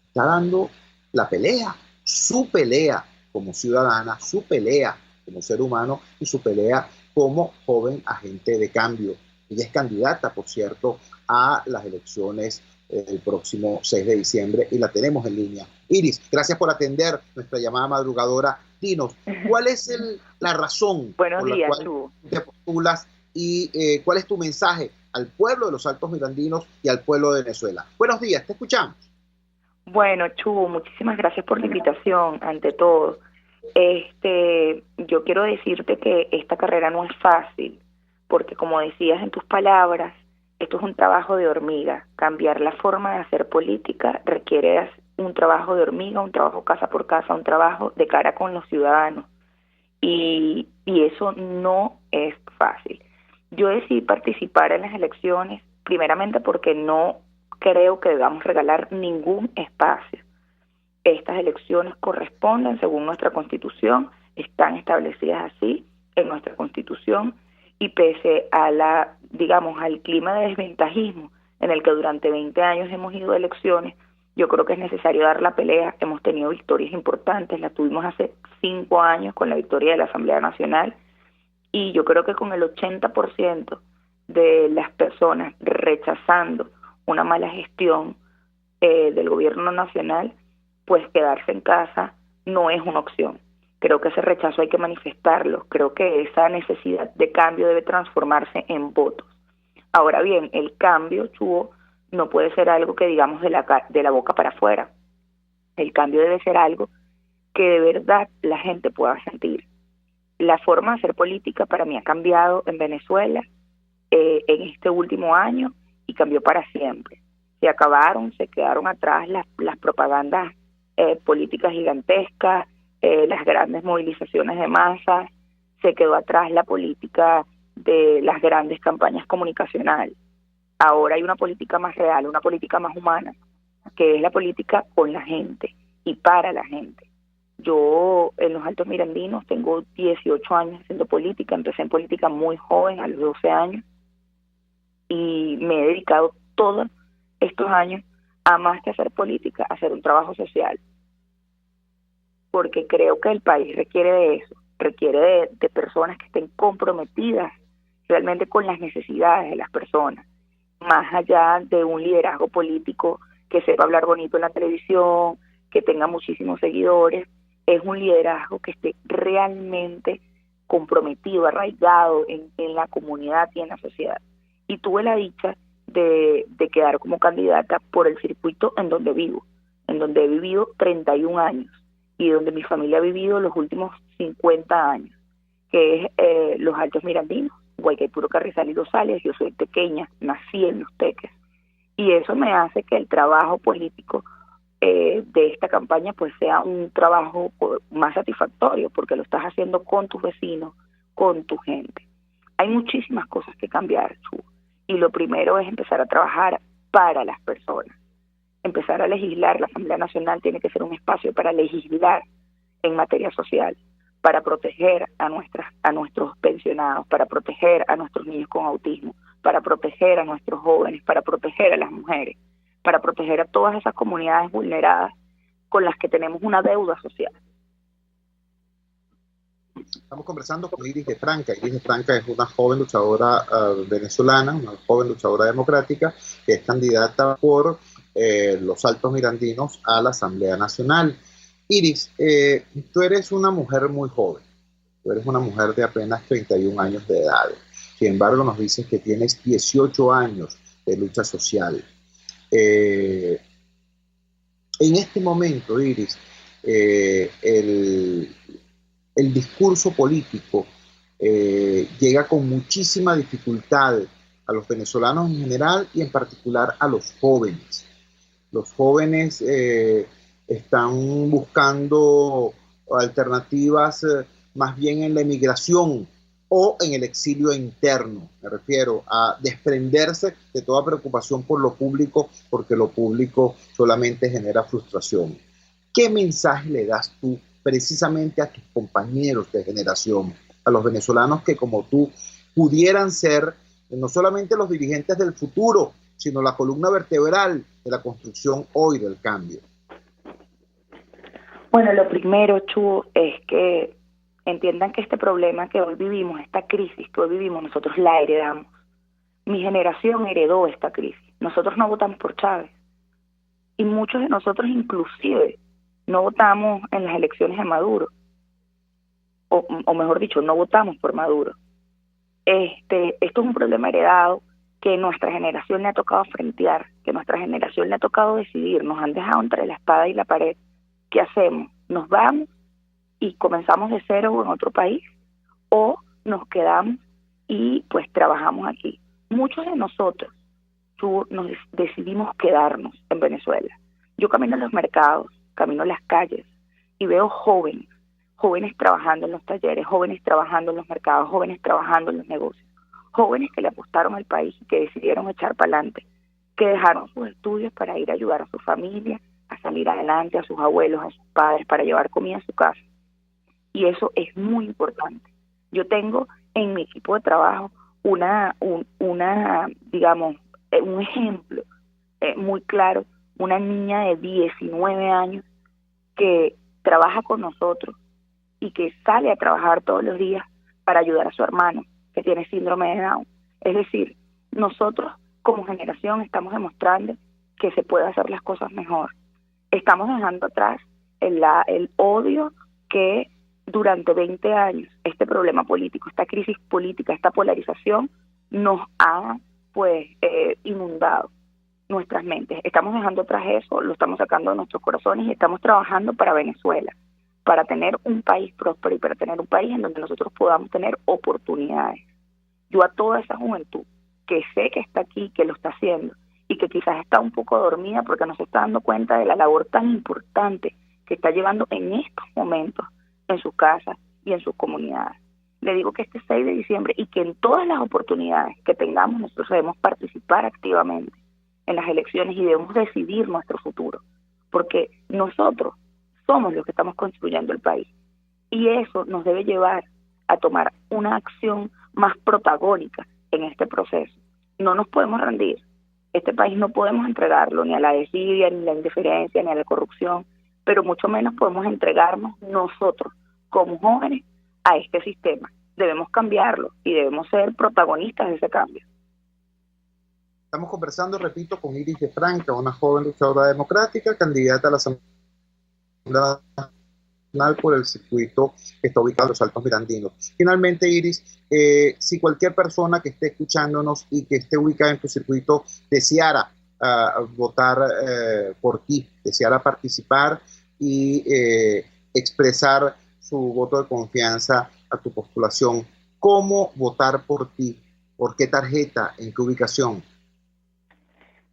está dando la pelea, su pelea como ciudadana, su pelea como ser humano y su pelea como joven agente de cambio. Ella es candidata, por cierto, a las elecciones el próximo 6 de diciembre, y la tenemos en línea. Iris, gracias por atender nuestra llamada madrugadora. Dinos, ¿cuál es la razón por la cual te postulas, y cuál es tu mensaje al pueblo de los Altos Mirandinos y al pueblo de Venezuela? Buenos días, te escuchamos. Bueno, Chu, muchísimas gracias por la invitación, ante todo. Yo quiero decirte que esta carrera no es fácil, porque como decías en tus palabras, esto es un trabajo de hormiga. Cambiar la forma de hacer política requiere un trabajo de hormiga, un trabajo casa por casa, un trabajo de cara con los ciudadanos. Y eso no es fácil. Yo decidí participar en las elecciones primeramente porque no creo que debamos regalar ningún espacio. Estas elecciones corresponden según nuestra Constitución, están establecidas así en nuestra Constitución, y pese a al clima de desventajismo en el que durante 20 años hemos ido a elecciones, yo creo que es necesario dar la pelea. Hemos tenido victorias importantes, la tuvimos hace 5 años con la victoria de la Asamblea Nacional, y yo creo que con el 80% de las personas rechazando una mala gestión del gobierno nacional, pues quedarse en casa no es una opción. Creo que ese rechazo hay que manifestarlo. Creo que esa necesidad de cambio debe transformarse en votos. Ahora bien, el cambio, Chuo, no puede ser algo que digamos de la boca para afuera. El cambio debe ser algo que de verdad la gente pueda sentir. La forma de hacer política para mí ha cambiado en Venezuela en este último año, y cambió para siempre. Se quedaron atrás las propagandas políticas gigantescas, las grandes movilizaciones de masas, se quedó atrás la política de las grandes campañas comunicacionales. Ahora hay una política más real, una política más humana, que es la política con la gente y para la gente. Yo en los Altos Mirandinos tengo 18 años haciendo política, empecé en política muy joven, a los 12 años, y me he dedicado todos estos años a más que hacer política, a hacer un trabajo social, porque creo que el país requiere de eso, requiere de personas que estén comprometidas realmente con las necesidades de las personas, más allá de un liderazgo político que sepa hablar bonito en la televisión, que tenga muchísimos seguidores. Es un liderazgo que esté realmente comprometido, arraigado en la comunidad y en la sociedad. Y tuve la dicha de quedar como candidata por el circuito en donde vivo, en donde he vivido 31 años y donde mi familia ha vivido los últimos 50 años, que es los Altos Mirandinos, Guaycaipuro, Carrizal y Rosales. Yo soy tequeña, nací en Los Teques, y eso me hace que el trabajo político de esta campaña pues sea un trabajo más satisfactorio, porque lo estás haciendo con tus vecinos, con tu gente. Hay muchísimas cosas que cambiar, Chu, y lo primero es empezar a trabajar para las personas, empezar a legislar. La Asamblea Nacional tiene que ser un espacio para legislar en materia social, para proteger a nuestros pensionados, para proteger a nuestros niños con autismo, para proteger a nuestros jóvenes, para proteger a las mujeres, para proteger a todas esas comunidades vulneradas con las que tenemos una deuda social. Estamos conversando con Iris de Franca. Iris de Franca es una joven luchadora venezolana, una joven luchadora democrática, que es candidata por los Altos Mirandinos a la Asamblea Nacional. Iris, tú eres una mujer muy joven. tú eres una mujer de apenas 31 años de edad. Sin embargo, nos dices que tienes 18 años de lucha social. En este momento, Iris, el discurso político llega con muchísima dificultad a los venezolanos en general y en particular a los jóvenes. Los jóvenes están buscando alternativas más bien en la emigración o en el exilio interno. Me refiero a desprenderse de toda preocupación por lo público, porque lo público solamente genera frustración. ¿Qué mensaje le das tú precisamente a tus compañeros de generación, a los venezolanos que como tú pudieran ser no solamente los dirigentes del futuro, sino la columna vertebral de la construcción hoy del cambio? Bueno, lo primero, Chu, es que entiendan que este problema que hoy vivimos, esta crisis que hoy vivimos, nosotros la heredamos. Mi generación heredó esta crisis. Nosotros no votamos por Chávez. Y muchos de nosotros inclusive no votamos en las elecciones de Maduro. O mejor dicho, no votamos por Maduro. Esto es un problema heredado que nuestra generación le ha tocado frentear, que nuestra generación le ha tocado decidir. Nos han dejado entre la espada y la pared. ¿Qué hacemos? ¿Nos vamos y comenzamos de cero en otro país? ¿O nos quedamos y pues trabajamos aquí? Muchos de nosotros nos decidimos quedarnos en Venezuela. Yo camino en los mercados, camino en las calles y veo jóvenes trabajando en los talleres, jóvenes trabajando en los mercados, jóvenes trabajando en los negocios, jóvenes que le apostaron al país y que decidieron echar para adelante, que dejaron sus estudios para ir a ayudar a su familia, a salir adelante, a sus abuelos, a sus padres, para llevar comida a su casa. Y eso es muy importante. Yo tengo en mi equipo de trabajo un ejemplo muy claro, una niña de 19 años que trabaja con nosotros y que sale a trabajar todos los días para ayudar a su hermano que tiene síndrome de Down. Es decir, nosotros como generación estamos demostrando que se puede hacer las cosas mejor. Estamos dejando atrás el odio que durante 20 años este problema político, esta crisis política, esta polarización nos ha inundado nuestras mentes. Estamos dejando atrás eso, lo estamos sacando de nuestros corazones y estamos trabajando para Venezuela, para tener un país próspero y para tener un país en donde nosotros podamos tener oportunidades. Yo a toda esa juventud que sé que está aquí, que lo está haciendo y que quizás está un poco dormida porque no se está dando cuenta de la labor tan importante que está llevando en estos momentos en sus casas y en sus comunidades. Le digo que este 6 de diciembre y que en todas las oportunidades que tengamos nosotros debemos participar activamente en las elecciones y debemos decidir nuestro futuro, porque nosotros somos los que estamos construyendo el país y eso nos debe llevar a tomar una acción más protagónica en este proceso. No nos podemos rendir. Este país no podemos entregarlo ni a la desidia, ni a la indiferencia, ni a la corrupción, pero mucho menos podemos entregarnos nosotros como jóvenes a este sistema. Debemos cambiarlo y debemos ser protagonistas de ese cambio. Estamos conversando, repito, con Iris de Franca, una joven luchadora democrática, candidata a la Asamblea Nacional por el circuito que está ubicado en los Altos Mirandinos. Finalmente, Iris, si cualquier persona que esté escuchándonos y que esté ubicada en tu circuito deseara votar por ti, deseara participar y expresar su voto de confianza a tu postulación, ¿cómo votar por ti? ¿Por qué tarjeta? ¿En qué ubicación?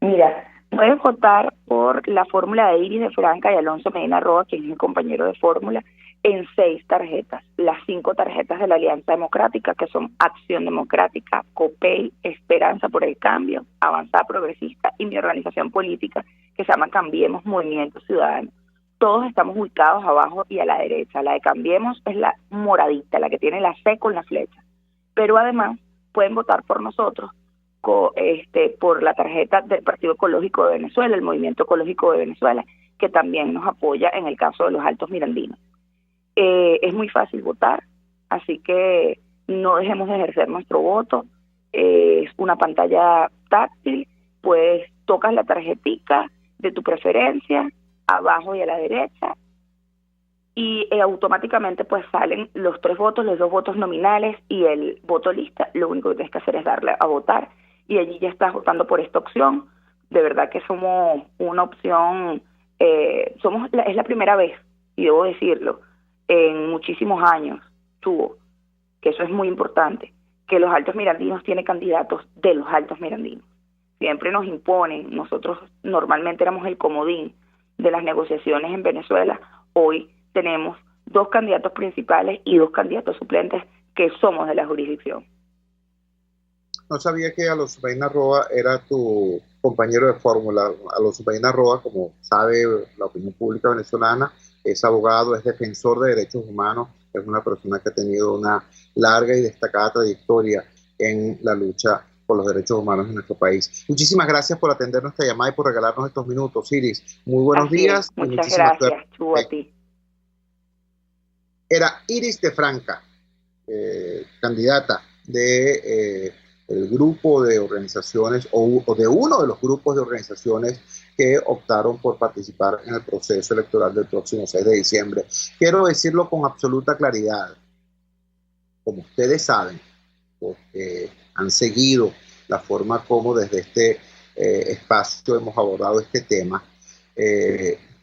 Mira, puedes votar por la fórmula de Iris de Franca y Alonso Medina Roa, quien es mi compañero de fórmula, en 6 tarjetas. Las 5 tarjetas de la Alianza Democrática, que son Acción Democrática, COPEI, Esperanza por el Cambio, Avanzada Progresista y mi organización política, que se llama Cambiemos Movimiento Ciudadano. Todos estamos ubicados abajo y a la derecha. La de Cambiemos es la moradita, la que tiene la C con la flecha. Pero además pueden votar por nosotros, por la tarjeta del Partido Ecológico de Venezuela, el Movimiento Ecológico de Venezuela, que también nos apoya en el caso de los Altos Mirandinos. Es muy fácil votar, así que no dejemos de ejercer nuestro voto. Es una pantalla táctil, pues tocas la tarjetica de tu preferencia, abajo y a la derecha, y automáticamente pues salen los 3 votos, los 2 votos nominales y el voto lista. Lo único que tienes que hacer es darle a votar y allí ya estás votando por esta opción. De verdad que somos una opción, es la primera vez, y debo decirlo, en muchísimos años tuvo, que eso es muy importante, que los Altos Mirandinos tiene candidatos de los Altos Mirandinos. Siempre nos imponen, nosotros normalmente éramos el comodín de las negociaciones en Venezuela. Hoy tenemos 2 candidatos principales y 2 candidatos suplentes que somos de la jurisdicción. No sabía que Alosumaina Roa era tu compañero de fórmula. Alosumaina Roa, como sabe la opinión pública venezolana, es abogado, es defensor de derechos humanos, es una persona que ha tenido una larga y destacada trayectoria en la lucha por los derechos humanos en nuestro país. Muchísimas gracias por atender nuestra llamada y por regalarnos estos minutos, Iris. Muy buenos días. Muchas gracias, Chu, a ti. Era Iris de Franca, candidata de el grupo de organizaciones o de uno de los grupos de organizaciones que optaron por participar en el proceso electoral del próximo 6 de diciembre. Quiero decirlo con absoluta claridad. Como ustedes saben, porque han seguido la forma como desde este espacio hemos abordado este tema,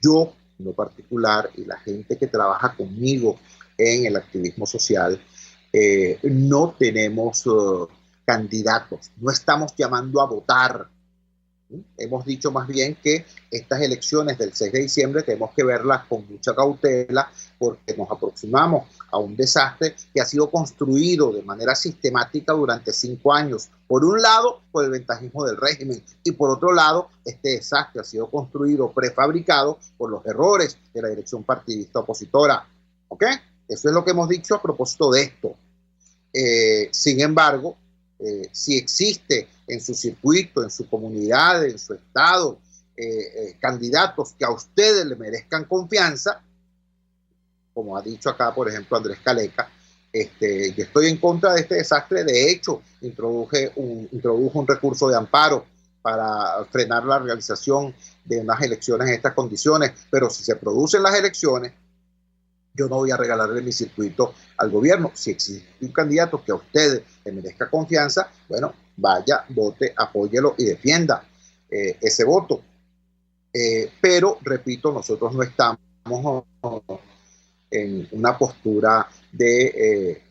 yo en lo particular y la gente que trabaja conmigo en el activismo social, no tenemos candidatos, no estamos llamando a votar. Hemos dicho más bien que estas elecciones del 6 de diciembre tenemos que verlas con mucha cautela porque nos aproximamos a un desastre que ha sido construido de manera sistemática durante 5 años. Por un lado, por el ventajismo del régimen y por otro lado, este desastre ha sido construido, prefabricado por los errores de la dirección partidista opositora. ¿Ok? Eso es lo que hemos dicho a propósito de esto. Sin embargo, si existe en su circuito, en su comunidad, en su estado, candidatos que a ustedes le merezcan confianza, como ha dicho acá, por ejemplo, Andrés Caleca, yo estoy en contra de este desastre. De hecho, introdujo un recurso de amparo para frenar la realización de unas elecciones en estas condiciones, pero si se producen las elecciones, yo no voy a regalarle mi circuito al gobierno. Si existe un candidato que a usted le merezca confianza, bueno, vaya, vote, apóyelo y defienda ese voto. Pero, repito, nosotros no estamos en una postura de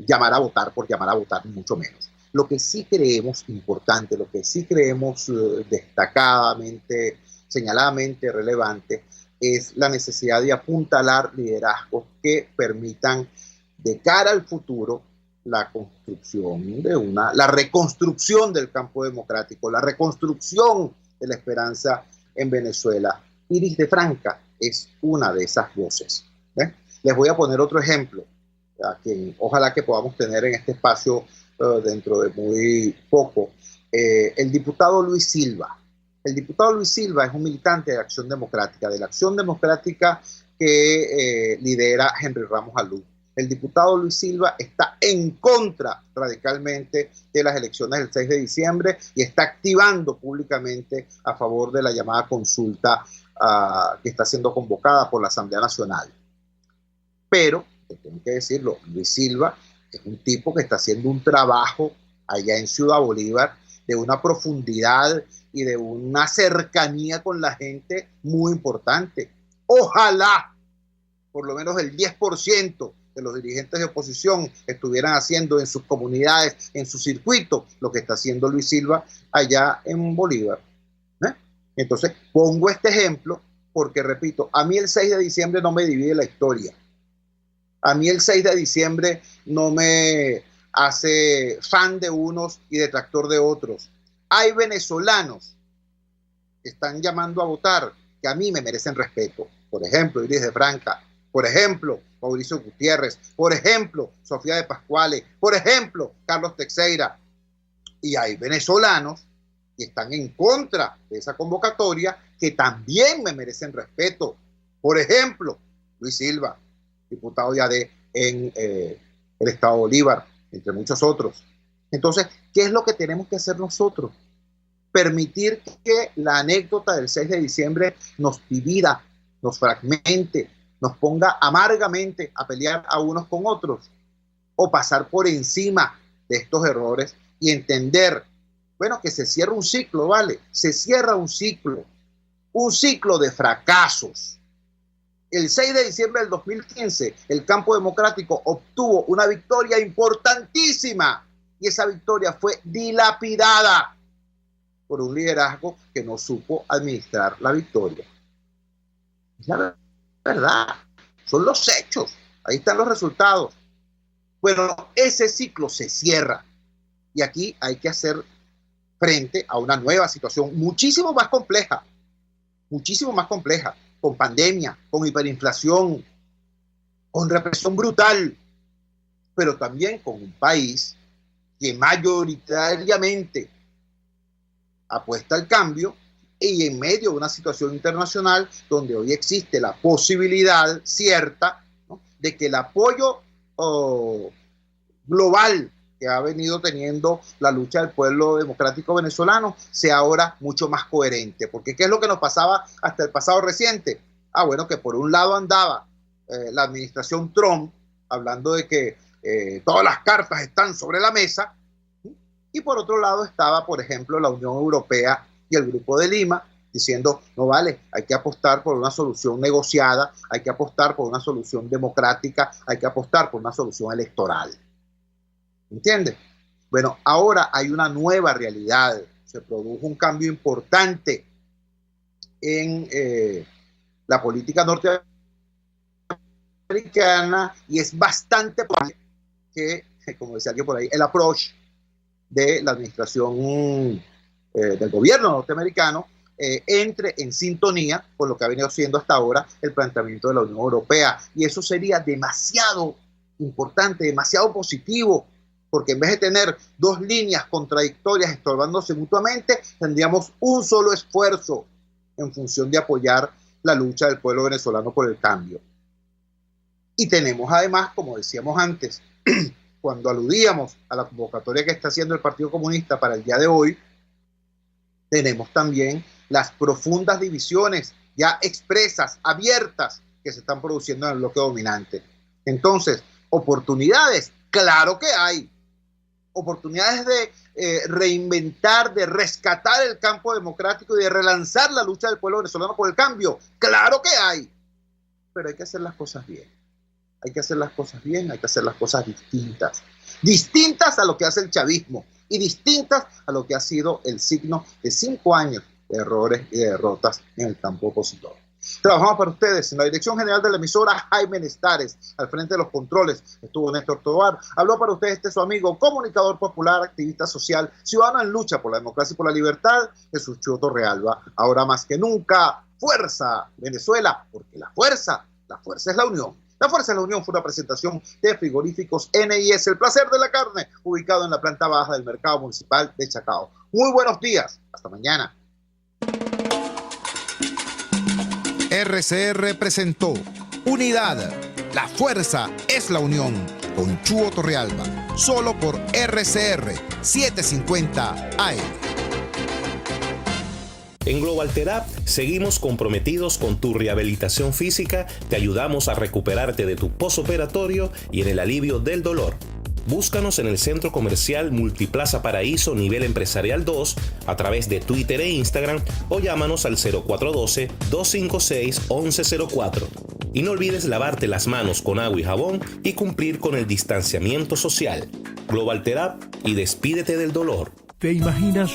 llamar a votar por llamar a votar, mucho menos. Lo que sí creemos importante, lo que sí creemos destacadamente, señaladamente relevante, es la necesidad de apuntalar liderazgos que permitan de cara al futuro la construcción la reconstrucción del campo democrático, la reconstrucción de la esperanza en Venezuela. Iris de Franca es una de esas voces. Les voy a poner otro ejemplo, a quien ojalá que podamos tener en este espacio dentro de muy poco. El diputado Luis Silva. El diputado Luis Silva es un militante de Acción Democrática, de la Acción Democrática que lidera Henry Ramos Alú. El diputado Luis Silva está en contra radicalmente de las elecciones del 6 de diciembre y está activando públicamente a favor de la llamada consulta que está siendo convocada por la Asamblea Nacional. Pero, tengo que decirlo, Luis Silva es un tipo que está haciendo un trabajo allá en Ciudad Bolívar de una profundidad y de una cercanía con la gente muy importante. Ojalá por lo menos el 10% de los dirigentes de oposición estuvieran haciendo en sus comunidades, en su circuito, lo que está haciendo Luis Silva allá en Bolívar. Entonces, pongo este ejemplo porque, repito, a mí el 6 de diciembre no me divide la historia. A mí el 6 de diciembre no me hace fan de unos y detractor de otros. Hay venezolanos que están llamando a votar que a mí me merecen respeto. Por ejemplo, Iris de Franca. Por ejemplo, Mauricio Gutiérrez. Por ejemplo, Sofía de Pascuale. Por ejemplo, Carlos Teixeira. Y hay venezolanos que están en contra de esa convocatoria que también me merecen respeto. Por ejemplo, Luis Silva, diputado de AD en el Estado de Bolívar, entre muchos otros. Entonces, ¿qué es lo que tenemos que hacer nosotros? Permitir que la anécdota del 6 de diciembre nos divida, nos fragmente, nos ponga amargamente a pelear a unos con otros, o pasar por encima de estos errores y entender, bueno, que se cierra un ciclo, ¿vale? Se cierra un ciclo de fracasos. El 6 de diciembre del 2015, el campo democrático obtuvo una victoria importantísima y esa victoria fue dilapidada por un liderazgo que no supo administrar la victoria. Es la verdad, son los hechos, ahí están los resultados. Bueno, ese ciclo se cierra y aquí hay que hacer frente a una nueva situación muchísimo más compleja, con pandemia, con hiperinflación, con represión brutal, pero también con un país que mayoritariamente apuesta al cambio y en medio de una situación internacional donde hoy existe la posibilidad cierta, ¿no?, de que el apoyo global que ha venido teniendo la lucha del pueblo democrático venezolano sea ahora mucho más coherente. Porque ¿qué es lo que nos pasaba hasta el pasado reciente? Bueno, que por un lado andaba la administración Trump hablando de que todas las cartas están sobre la mesa, y por otro lado estaba, por ejemplo, la Unión Europea y el Grupo de Lima diciendo, no vale, hay que apostar por una solución negociada, hay que apostar por una solución democrática, hay que apostar por una solución electoral. ¿Entiendes? Bueno, ahora hay una nueva realidad. Se produjo un cambio importante en la política norteamericana y es bastante probable que, como decía alguien por ahí, el approach de la administración del gobierno norteamericano entre en sintonía con lo que ha venido siendo hasta ahora el planteamiento de la Unión Europea. Y eso sería demasiado importante, demasiado positivo, porque en vez de tener dos líneas contradictorias estorbándose mutuamente, tendríamos un solo esfuerzo en función de apoyar la lucha del pueblo venezolano por el cambio. Y tenemos además, como decíamos antes, cuando aludíamos a la convocatoria que está haciendo el Partido Comunista para el día de hoy, tenemos también las profundas divisiones ya expresas, abiertas, que se están produciendo en el bloque dominante. Entonces, oportunidades, claro que hay. Oportunidades de reinventar, de rescatar el campo democrático y de relanzar la lucha del pueblo venezolano por el cambio. Claro que hay, pero hay que hacer las cosas bien. Hay que hacer las cosas bien, hay que hacer las cosas distintas a lo que hace el chavismo y distintas a lo que ha sido el signo de 5 años de errores y de derrotas en el campo opositor. Trabajamos para ustedes en la dirección general de la emisora, Jaime Nestares. Al frente de los controles estuvo Néstor Tovar. Habló para ustedes su amigo, comunicador popular, activista social, ciudadano en lucha por la democracia y por la libertad, Jesús Chúo Torrealba. Ahora más que nunca, fuerza Venezuela, porque la fuerza es la unión. La Fuerza de la Unión fue una presentación de Frigoríficos NIS, el placer de la carne, ubicado en la planta baja del Mercado Municipal de Chacao. Muy buenos días, hasta mañana. RCR presentó Unidad, la fuerza es la unión, con Chúo Torrealba, solo por RCR 750 AM. En Global Therap seguimos comprometidos con tu rehabilitación física, te ayudamos a recuperarte de tu postoperatorio y en el alivio del dolor. Búscanos en el Centro Comercial Multiplaza Paraíso Nivel Empresarial 2 a través de Twitter e Instagram o llámanos al 0412-256-1104. Y no olvides lavarte las manos con agua y jabón y cumplir con el distanciamiento social. Global Therap y despídete del dolor. ¿Te imaginas